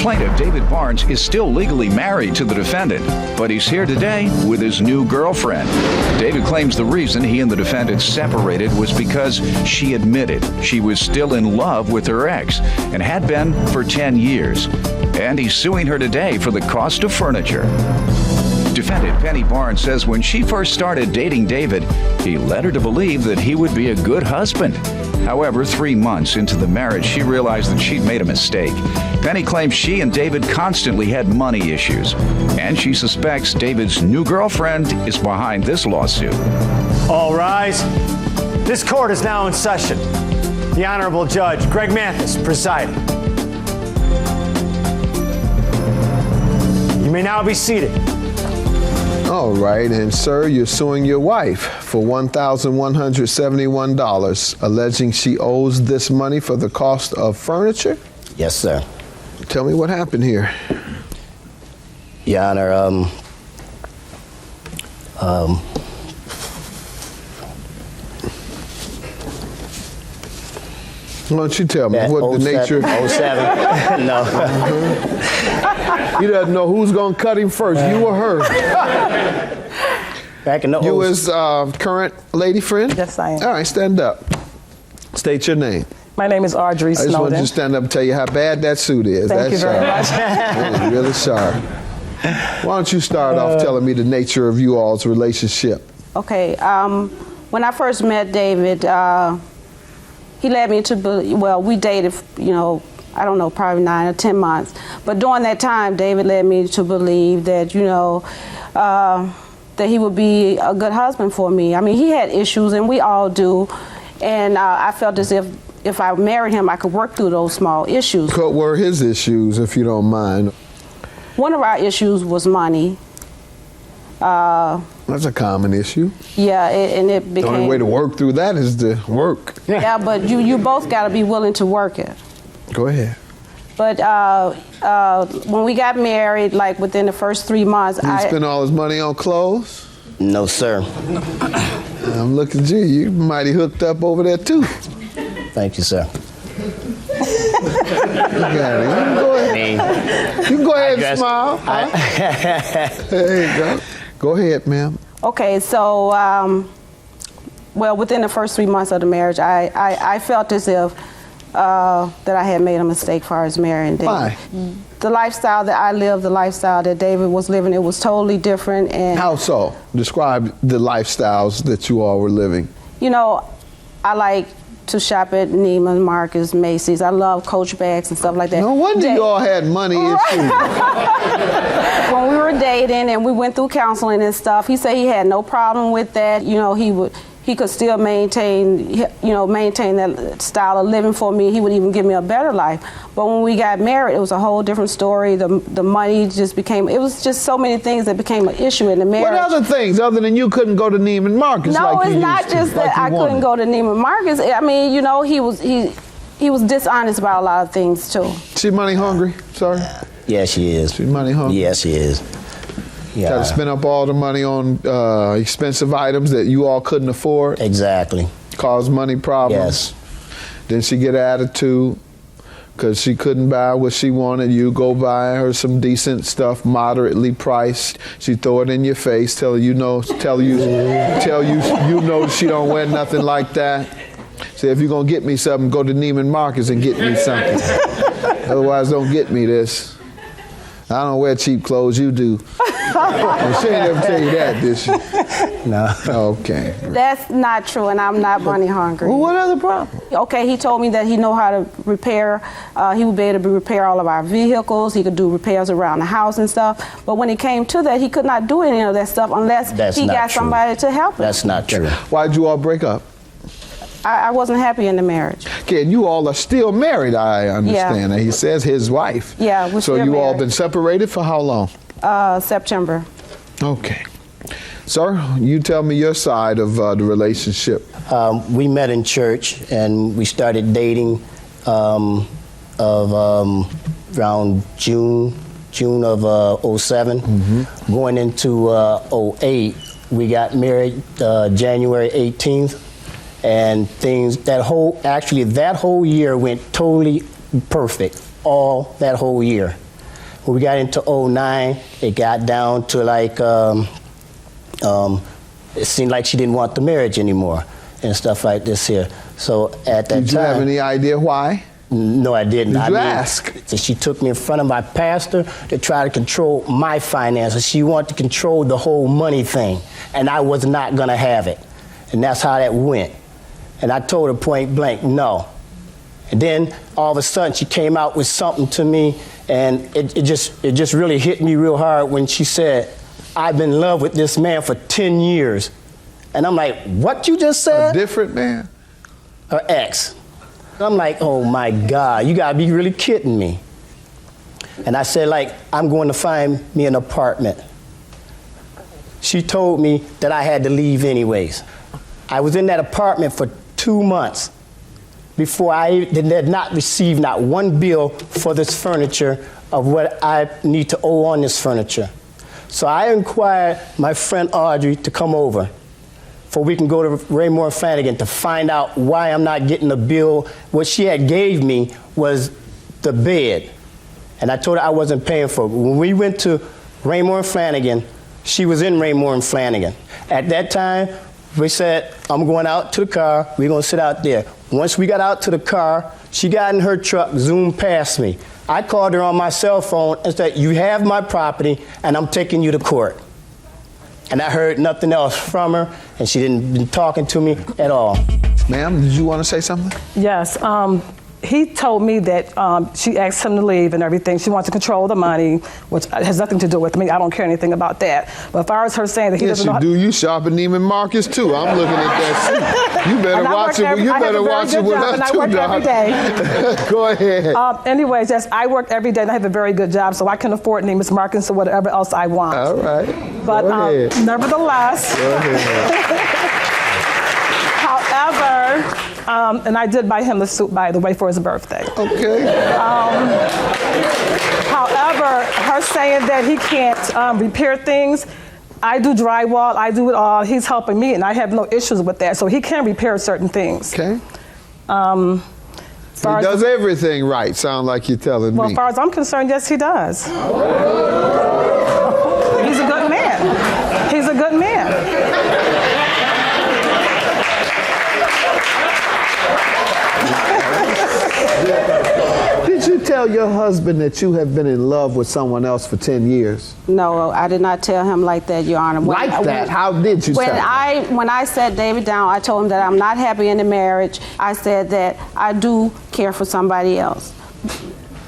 plaintiff, David Barnes, is still legally married to the defendant, but he's here today with his new girlfriend. David claims the reason he and the defendant separated was because she admitted she was still in love with her ex and had been for 10 years. And he's suing her today for the cost of furniture. Defendant Penny Barnes says when she first started dating David, he led her to believe that he would be a good husband. However, 3 months into the marriage, she realized that she'd made a mistake. Penny claims she and David constantly had money issues, and she suspects David's new girlfriend is behind this lawsuit. All rise. This court is now in session. The Honorable Judge Greg Mathis presiding. You may now be seated. All right, and sir, you're suing your wife for $1,171, alleging she owes this money for the cost of furniture? Yes, sir. Tell me what happened here. Your Honor, Why don't you tell me what the nature... 07, no. He doesn't know who's going to cut him first, you or her. Back in the You his current lady friend? Yes, I am. All right, stand up. State your name. My name is Audrey I just want you Snowden. to stand up and tell you how bad that suit is. Thank you very much. Really, really sharp. Why don't you start off telling me the nature of you all's relationship? Okay, when I first met David, he led me to, well, we dated, you know, I don't know, probably 9 or 10 months. But during that time, David led me to believe that, you know, that he would be a good husband for me. I mean, he had issues, and we all do. And I felt as if I married him, I could work through those small issues. What were his issues, if you don't mind? One of our issues was money. That's a common issue. Yeah, and it became... The only way to work through that is to work. Yeah, but you both got to be willing to work it. Go ahead. But when we got married, like within the first 3 months, Did he spend all his money on clothes? No, sir. I'm looking at you. You mighty hooked up over there, too. Thank you, sir. You got it. You can go ahead. You can go ahead and smile. There you go. Go ahead, ma'am. Okay, so, well, within the first 3 months of the marriage, I felt as if that I had made a mistake as far as marrying David. Why? The lifestyle that I lived, the lifestyle that David was living, it was totally different. And How so? Describe the lifestyles that you all were living. you know, I like to shop at Neiman Marcus, Macy's. I love Coach bags and stuff like that. No wonder you all had money issues. When we were dating and we went through counseling and stuff, he said he had no problem with that. You know, he could still maintain that style of living for me. He would even give me a better life. But when we got married, it was a whole different story. The money just became, it was just so many things that became an issue in the marriage. What other things other than you couldn't go to Neiman Marcus? No, like it's you not used to, just like that you I couldn't wanted? go to Neiman Marcus. I mean, you know, he was dishonest about a lot of things too. She money hungry, sorry? Yes, she is. She money hungry? Yes, she is. Yeah. Got to spend up all the money on expensive items that you all couldn't afford? Exactly. Cause money problems? Yes. Then she get attitude because she couldn't buy what she wanted. You go buy her some decent stuff, moderately priced. She throw it in your face, tell you know she don't wear nothing like that. Say, if you're gonna get me something, go to Neiman Marcus and get me something. Otherwise, don't get me this. I don't wear cheap clothes, you do. And she ain't ever tell you that, did she? No. Okay. That's not true, and I'm not money hungry. Well, what other problem? Okay, he told me that he know how to repair. He would be able to repair all of our vehicles. He could do repairs around the house and stuff. But when it came to that, he could not do any of that stuff unless he got somebody to help him. That's not true. Why'd you all break up? I wasn't happy in the marriage. Okay, and you all are still married, I understand. Yeah. And he says his wife. Yeah, we're So still you all married. been separated for how long? September. Okay. Sir, you tell me your side of the relationship. We met in church and we started dating around June of 07. Mm-hmm. Going into 08, we got married January 18th. And that whole year went totally perfect, all that whole year. When we got into 09, it got down to like, it seemed like she didn't want the marriage anymore and stuff like this here. So at that time. Did you have any idea why? No, I didn't. Did you ask? So she took me in front of my pastor to try to control my finances. She wanted to control the whole money thing, and I was not going to have it. And that's how that went. And I told her point blank, no. And then all of a sudden she came out with something to me, and it just really hit me real hard when she said, I've been in love with this man for 10 years. And I'm like, what you just said? A different man? Her ex. I'm like, oh my God, you gotta be really kidding me. And I said, like, I'm going to find me an apartment. She told me that I had to leave anyways. I was in that apartment for 2 months before I did not receive not one bill for this furniture of what I need to owe on this furniture. So I inquired my friend Audrey to come over, for we can go to Raymore and Flanagan to find out why I'm not getting the bill. What she had gave me was the bed. And I told her I wasn't paying for it. When we went to Raymore and Flanagan, she was in Raymore and Flanagan. At that time, we said, I'm going out to the car, we're gonna sit out there. Once we got out to the car, she got in her truck, zoomed past me. I called her on my cell phone and said, you have my property and I'm taking you to court. And I heard nothing else from her, and she didn't been talking to me at all. Ma'am, did you want to say something? Yes. He told me that she asked him to leave and everything. She wants to control the money, which has nothing to do with me. I don't care anything about that. But as far as her saying that he doesn't know. Yes, you do. You shop at Neiman Marcus too. I'm looking at that suit. You better watch it. You better watch it with us too, dog. I work every day. Go ahead. Anyways, yes, I work every day and I have a very good job, so I can afford Neiman Marcus or whatever else I want. All right. But Go ahead. Nevertheless. Go ahead. However, and I did buy him the suit, by the way, for his birthday. Okay. However, her saying that he can't repair things, I do drywall, I do it all. He's helping me, and I have no issues with that. So he can repair certain things. Okay. He does everything right, sound like you're telling me. Well, as far as I'm concerned, yes, he does. He's a good man. He's a good man. Did you tell your husband that you have been in love with someone else for 10 years? No, I did not tell him like that, Your Honor. How did you tell him? When I sat David down, I told him that I'm not happy in the marriage. I said that I do care for somebody else.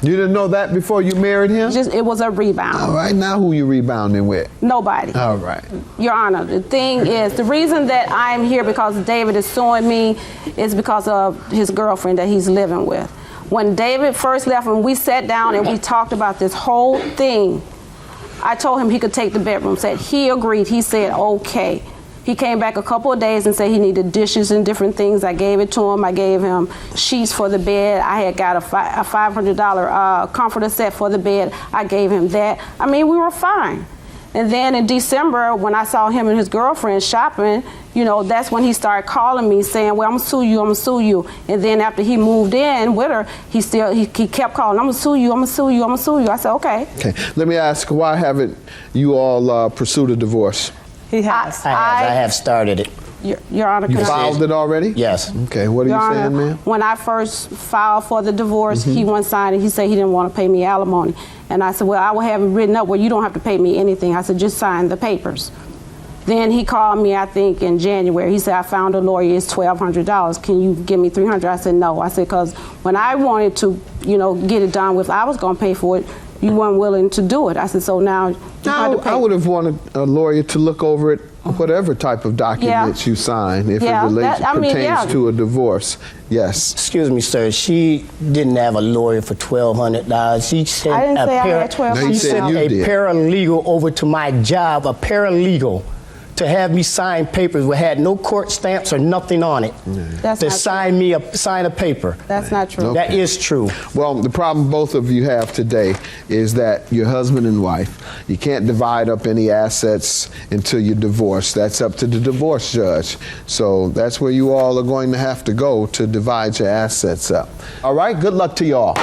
You didn't know that before you married him? It was a rebound. All right, now who you rebounding with? Nobody. All right. Your Honor, the thing is, the reason that I'm here because David is suing me is because of his girlfriend that he's living with. When David first left, when we sat down and we talked about this whole thing, I told him he could take the bedroom. Said he agreed. He said okay. He came back a couple of days and said he needed dishes and different things. I gave it to him. I gave him sheets for the bed. I had got a $500 comforter set for the bed. I gave him that. I mean, we were fine. And then in December, when I saw him and his girlfriend shopping, you know, that's when he started calling me saying, well, I'm gonna sue you, I'm gonna sue you. And then after he moved in with her, he kept calling, I'm gonna sue you, I'm gonna sue you, I'm gonna sue you. I said, okay. Okay, let me ask, why haven't you all pursued a divorce? He has. I have started it. Your Honor, you filed it already? Yes. Okay, what are you saying, ma'am? When I first filed for the divorce, he went signed it. He said he didn't want to pay me alimony. And I said, well, I will have it written up where you don't have to pay me anything. I said, just sign the papers. Then he called me, I think, in January. He said, I found a lawyer, it's $1,200. Can you give me $300? I said, no. I said, because when I wanted to, you know, get it done with, I was going to pay for it. You weren't willing to do it. I said, so now you have to pay. I would have wanted a lawyer to look over it, whatever type of documents you sign, if it pertains to a divorce. Yes. Excuse me, sir. She didn't have a lawyer for $1,200. She sent I didn't say I had $1,200. She sent a paralegal over to my job, a paralegal, to have me sign papers that had no court stamps or nothing on it. That's to sign a paper. That's not true. Okay. That is true. Well, the problem both of you have today is that you're husband and wife. You can't divide up any assets until you're divorced. That's up to the divorce judge. So that's where you all are going to have to go to divide your assets up. All right, good luck to y'all.